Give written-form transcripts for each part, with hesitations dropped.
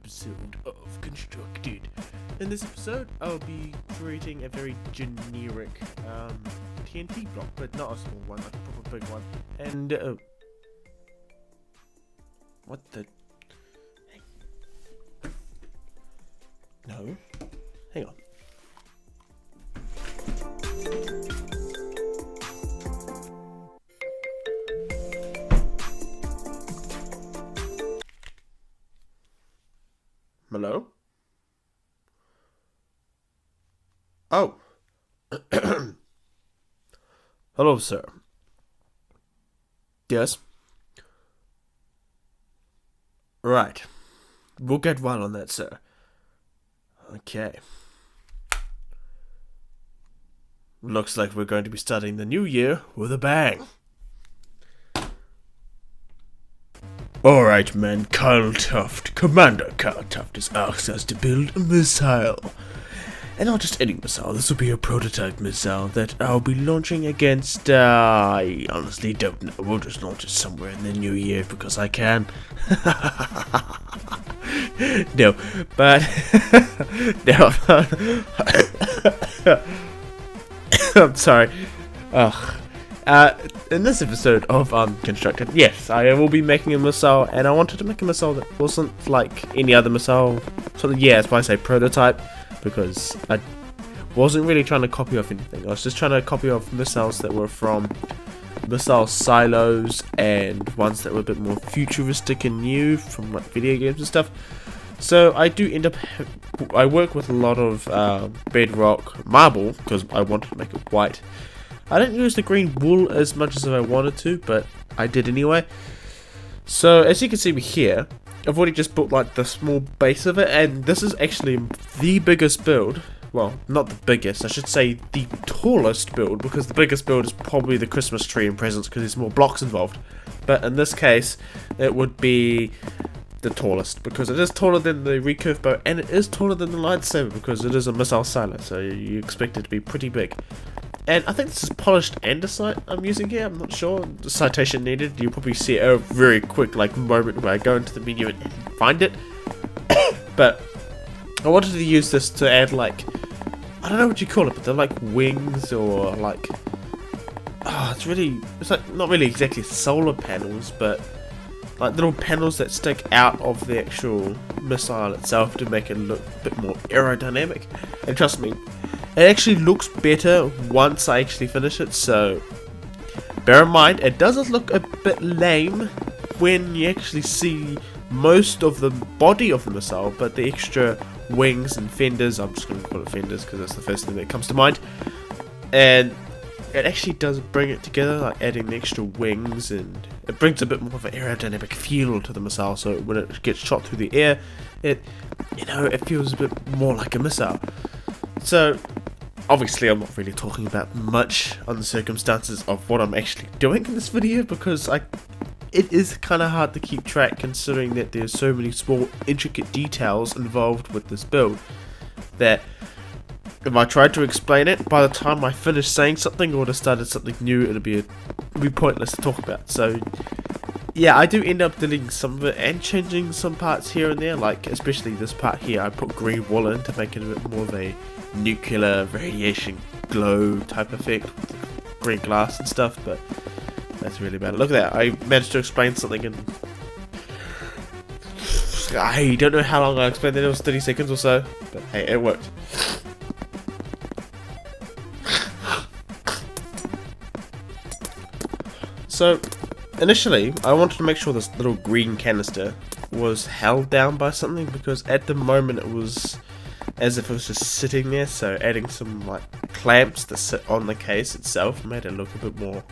episode of Constructed. In this episode, I'll be creating a very generic TNT block, but not a small one, like a proper big one. And, what the? No. Hang on. Hello? Oh. Hello, sir. Yes? Right. We'll get right on that, sir. Okay. Looks like we're going to be starting the new year with a bang. Alright, man, Commander Carl Tuft has asked us to build a missile. And not just any missile, this will be a prototype missile that I'll be launching against, I honestly don't know. We'll just launch it somewhere in the new year because I can. No, but... no. I'm sorry. Ugh. In this episode of Constructed, yes, I will be making a missile, and I wanted to make a missile that wasn't like any other missile. So yeah, that's why I say prototype, because I wasn't really trying to copy off anything. I was just trying to copy off missiles that were from missile silos and ones that were a bit more futuristic and new from like video games and stuff. So I do end up, I work with a lot of bedrock marble because I wanted to make it white. I didn't use the green wool as much as I wanted to, but I did anyway. So as you can see here, I've already just built like the small base of it, and this is actually the biggest build. Well, not the biggest, I should say the tallest build, because the biggest build is probably the Christmas tree and presents because there's more blocks involved. But in this case, it would be the tallest, because it is taller than the recurve bow, and it is taller than the lightsaber because it is a missile silo, so you expect it to be pretty big. And I think this is polished andesite I'm using here, I'm not sure. The citation needed, you'll probably see a very quick like moment where I go into the menu and find it. But I wanted to use this to add like, I don't know what you call it, but they're like wings or like, it's like not really exactly solar panels, but like little panels that stick out of the actual missile itself to make it look a bit more aerodynamic. And trust me, it actually looks better once I actually finish it, so bear in mind, it does look a bit lame when you actually see most of the body of the missile, but the extra wings and fenders, I'm just going to call it fenders because that's the first thing that comes to mind, and it actually does bring it together, like adding the extra wings, and it brings a bit more of an aerodynamic feel to the missile, so when it gets shot through the air, it feels a bit more like a missile. So obviously I'm not really talking about much on the circumstances of what I'm actually doing in this video, because it is kind of hard to keep track considering that there's so many small intricate details involved with this build that if I tried to explain it, by the time I finished saying something or just started something new, it'd be pointless to talk about. So yeah, I do end up deleting some of it and changing some parts here and there, like especially this part here. I put green wool in to make it a bit more of a nuclear radiation glow type effect with green glass and stuff, but that's really bad. Look at that, I managed to explain something in, I don't know how long I explained it, it was 30 seconds or so, but hey, it worked. So initially I wanted to make sure this little green canister was held down by something, because at the moment it was as if it was just sitting there, so adding some like clamps that sit on the case itself made it look a bit more,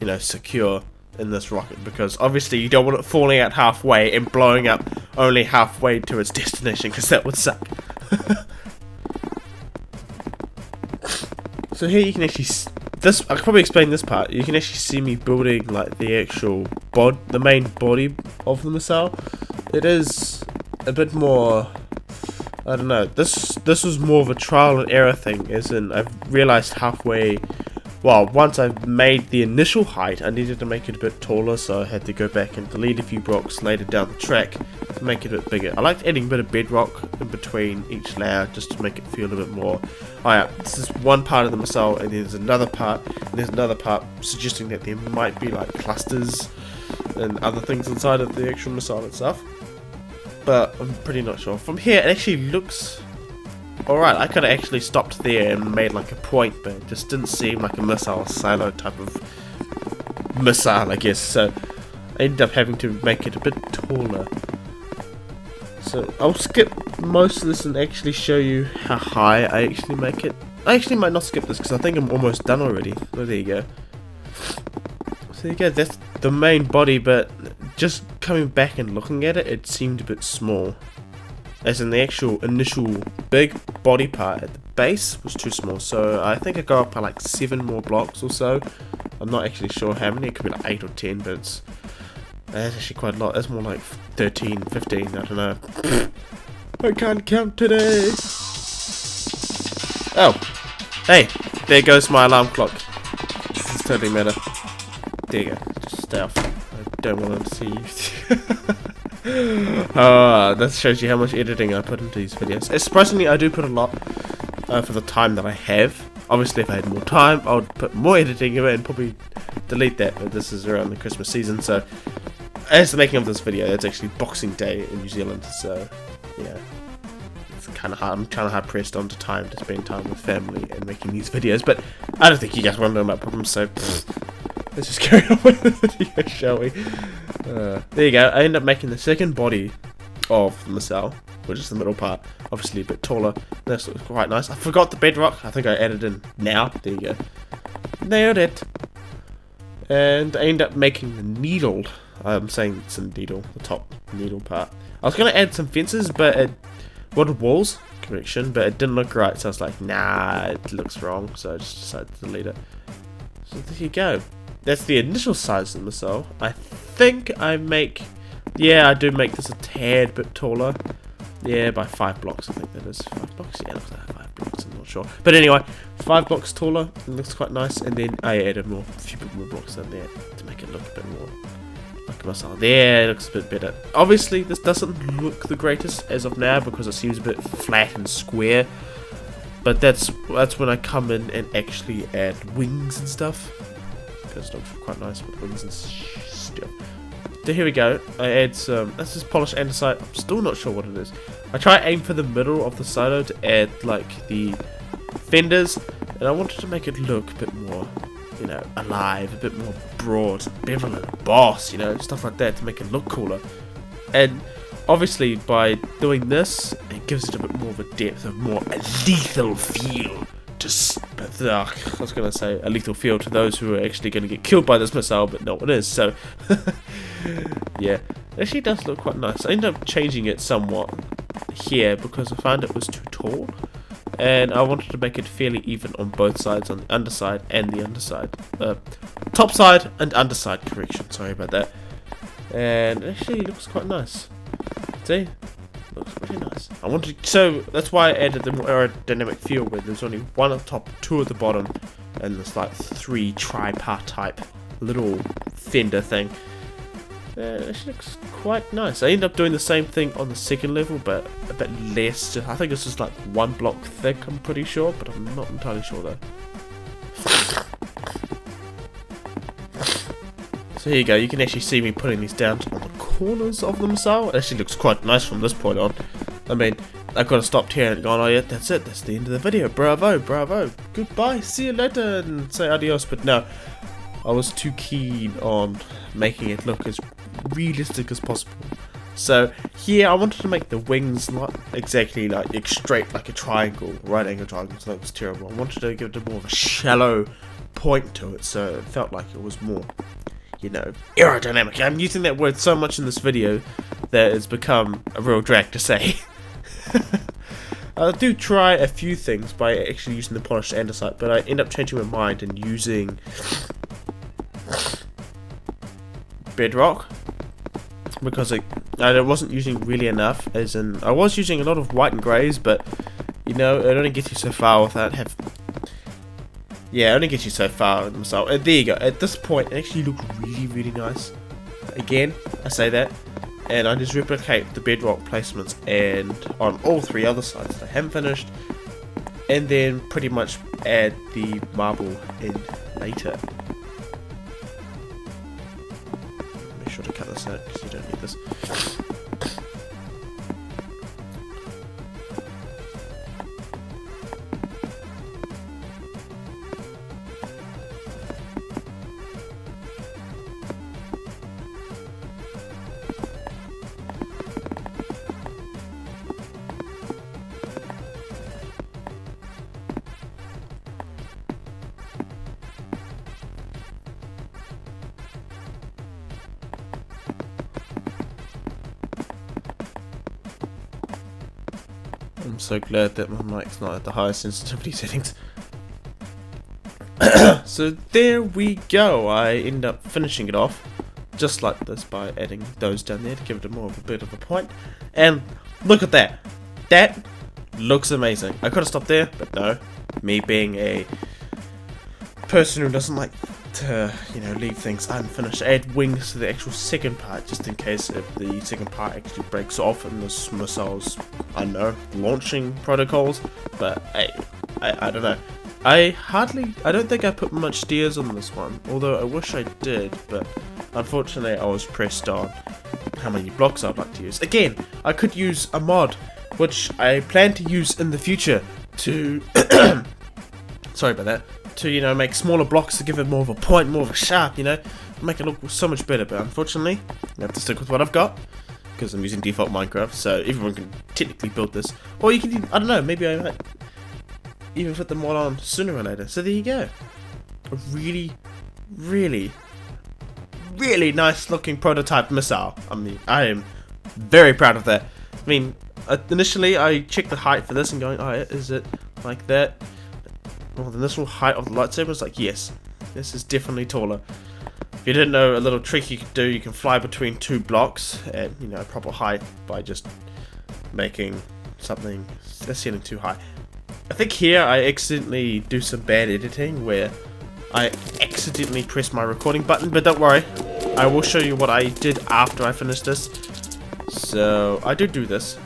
you know, secure in this rocket, because obviously you don't want it falling out halfway and blowing up only halfway to its destination, because that would suck. So here you can actually this, I could probably explain this part. You can actually see me building like the actual the main body of the missile. It is a bit more, I don't know, this was more of a trial and error thing, as in I've realized halfway well, once I've made the initial height, I needed to make it a bit taller, so I had to go back and delete a few blocks later down the track to make it a bit bigger. I liked adding a bit of bedrock in between each layer just to make it feel a bit more. Oh yeah, this is one part of the missile, and there's another part, and there's another part suggesting that there might be like clusters and other things inside of the actual missile itself. But I'm pretty not sure. From here, it actually looks alright. I could have actually stopped there and made like a point, but it just didn't seem like a missile silo type of missile, I guess. So I ended up having to make it a bit taller. So I'll skip most of this and actually show you how high I actually make it. I actually might not skip this because I think I'm almost done already. Oh, there you go. So there you go, that's the main body, but just coming back and looking at it, it seemed a bit small. As in the actual initial big body part at the base was too small, so I think I go up by like 7 more blocks or so. I'm not actually sure how many, it could be like 8 or 10, but that's actually quite a lot. That's more like 13, 15, I don't know. I can't count today. Oh, hey, there goes my alarm clock. This is totally meta. There you go, just stay off. I don't want to see you. That shows you how much editing I put into these videos. Surprisingly, I do put a lot for the time that I have. Obviously, if I had more time, I would put more editing in it and probably delete that. But this is around the Christmas season, so as the making of this video, it's actually Boxing Day in New Zealand. So yeah, it's kind of hard. I'm kind of hard pressed onto time to spend time with family and making these videos. But I don't think you guys want to know my problems, so let's just carry on with the video, shall we? There you go. I end up making the second body of the missile, which is the middle part, obviously a bit taller. This looks quite nice. I forgot the bedrock. I think I added in now. There you go. Nailed it. And I end up making the needle. I'm saying it's a needle, the top needle part. I was going to add some fences, but it wanted walls, correction, but it didn't look right. So I was like, nah, it looks wrong. So I just decided to delete it. So there you go. That's the initial size of the missile. I think I make, yeah, I do make this a tad bit taller. Yeah, by 5 blocks, I think that is. 5 blocks? Yeah, it looks like 5 blocks, I'm not sure. But anyway, 5 blocks taller, it looks quite nice. And then I added a few bit more blocks in there to make it look a bit more like a missile. There, it looks a bit better. Obviously, this doesn't look the greatest as of now because it seems a bit flat and square. But that's when I come in and actually add wings and stuff. Because it looks quite nice with wings and stuff. So here we go. I add some. This is polished andesite. I'm still not sure what it is. I try to aim for the middle of the silo to add like the fenders, and I wanted to make it look a bit more, you know, alive, a bit more broad, benevolent, boss, you know, stuff like that to make it look cooler. And obviously by doing this, it gives it a bit more of a depth, a more lethal feel. I was going to say a lethal feel to those who are actually going to get killed by this missile, but no one is, so yeah, it actually does look quite nice. I ended up changing it somewhat here because I found it was too tall, and I wanted to make it fairly even on both sides, on the underside and the underside. Top side and underside, correction, sorry about that. And it actually looks quite nice. See? Looks pretty nice. So that's why I added the more aerodynamic feel where there's only 1 at the top, 2 at the bottom, and there's like 3 tripartite little fender thing. It looks quite nice. I ended up doing the same thing on the second level, but a bit less. I think it's just like 1 block thick, I'm pretty sure, but I'm not entirely sure though. So here you go, you can actually see me putting these down on the corners of the missile. It actually looks quite nice from this point on. I mean, I could have stopped here and gone, oh yeah, that's it, that's the end of the video, bravo, bravo, goodbye, see you later, and say adios, but no. I was too keen on making it look as realistic as possible. So here I wanted to make the wings not exactly like straight like a triangle, right angle triangle, so that was terrible. I wanted to give it more of a shallow point to it, so it felt like it was more, you know, aerodynamic. I'm using that word so much in this video that it's become a real drag to say. I do try a few things by actually using the polished andesite, but I end up changing my mind and using bedrock because I wasn't using really enough, as in I was using a lot of white and greys, but you know, it only gets you so far without yeah, it only gets you so far with the missile. There you go. At this point, it actually looks really, really nice. Again, I say that, and I just replicate the bedrock placements and on all 3 other sides that I haven't finished, and then pretty much add the marble in later. Make sure to cut this out because you don't need this. I'm so glad that my mic's not at the highest sensitivity settings. So there we go. I end up finishing it off just like this by adding those down there to give it more of a bit of a point. And look at that. That looks amazing. I could have stopped there, but no. Me being a person who doesn't like to, you know, leave things unfinished, add wings to the actual second part just in case if the second part actually breaks off in this missile's, I don't know, launching protocols. But hey, I don't know. I don't think I put much steers on this one, although I wish I did, but unfortunately I was pressed on how many blocks I'd like to use. Again, I could use a mod, which I plan to use in the future to sorry about that, to, you know, make smaller blocks to give it more of a point, more of a sharp, you know, make it look so much better. But unfortunately, I have to stick with what I've got because I'm using default Minecraft, so everyone can technically build this, or you can, I don't know, maybe I might even put the mod on sooner or later. So there you go, a really, really, really nice looking prototype missile. I mean, I am very proud of that. I mean, initially I checked the height for this and going, oh, is it like that? Well, the initial height of the lightsaber was like, yes, this is definitely taller. If you didn't know, a little trick you could do, you can fly between 2 blocks at, you know, proper height by just making something that's getting too high. I think here I accidentally do some bad editing where I accidentally press my recording button, but don't worry, I will show you what I did after I finished this. So I did do this,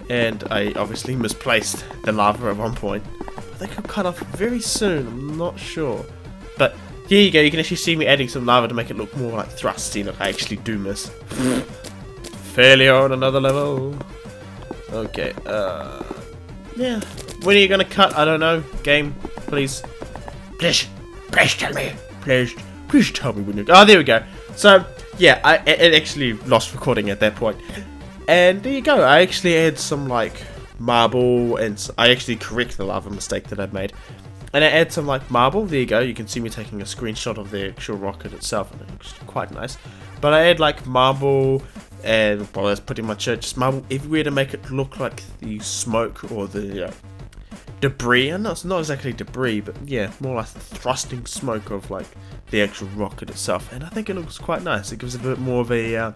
and I obviously misplaced the lava at one point. I think I'll cut off very soon, I'm not sure. But here you go, you can actually see me adding some lava to make it look more like thrusty. Look, I actually do miss. Failure on another level. Okay, yeah. When are you gonna cut? I don't know. Game, please. Please tell me. Please tell me when you're... Oh, there we go. So, yeah, it actually lost recording at that point. And there you go, I actually add some, like, marble, and I actually correct the lava mistake that I'd made. And I add some, like, marble. There you go, you can see me taking a screenshot of the actual rocket itself, and it looks quite nice. But I add, like, marble, and, well, that's pretty much it. Just marble everywhere to make it look like the smoke or the debris. And it's not exactly debris, but yeah, more like the thrusting smoke of, like, the actual rocket itself. And I think it looks quite nice. It gives a bit more of a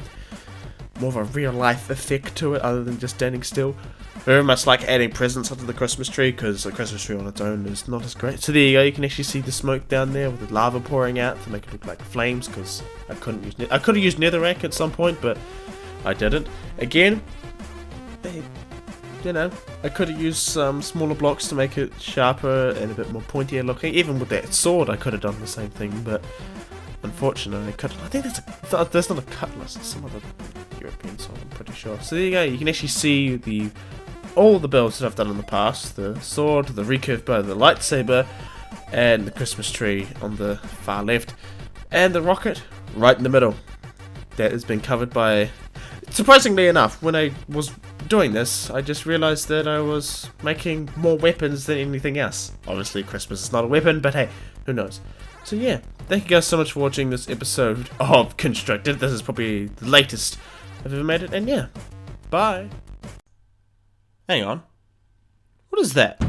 real life effect to it, other than just standing still. Very much like adding presents under the Christmas tree, because the Christmas tree on its own is not as great. So there you go, you can actually see the smoke down there with the lava pouring out to make it look like flames, because I could have used netherrack at some point, but I didn't. Again, you know, I could have used some smaller blocks to make it sharper and a bit more pointier looking. Even with that sword I could have done the same thing, but unfortunately I couldn't. I think that's not a cutlass, it's some other European sword, I'm pretty sure. So there you go, you can actually see all the builds that I've done in the past. The sword, the recurve bow, the lightsaber, and the Christmas tree on the far left, and the rocket right in the middle. That has been covered by... Surprisingly enough, when I was doing this, I just realized that I was making more weapons than anything else. Obviously, Christmas is not a weapon, but hey, who knows. So yeah, thank you guys so much for watching this episode of Constructed. This is probably the latest I've ever made it, and yeah, bye. Hang on. What is that?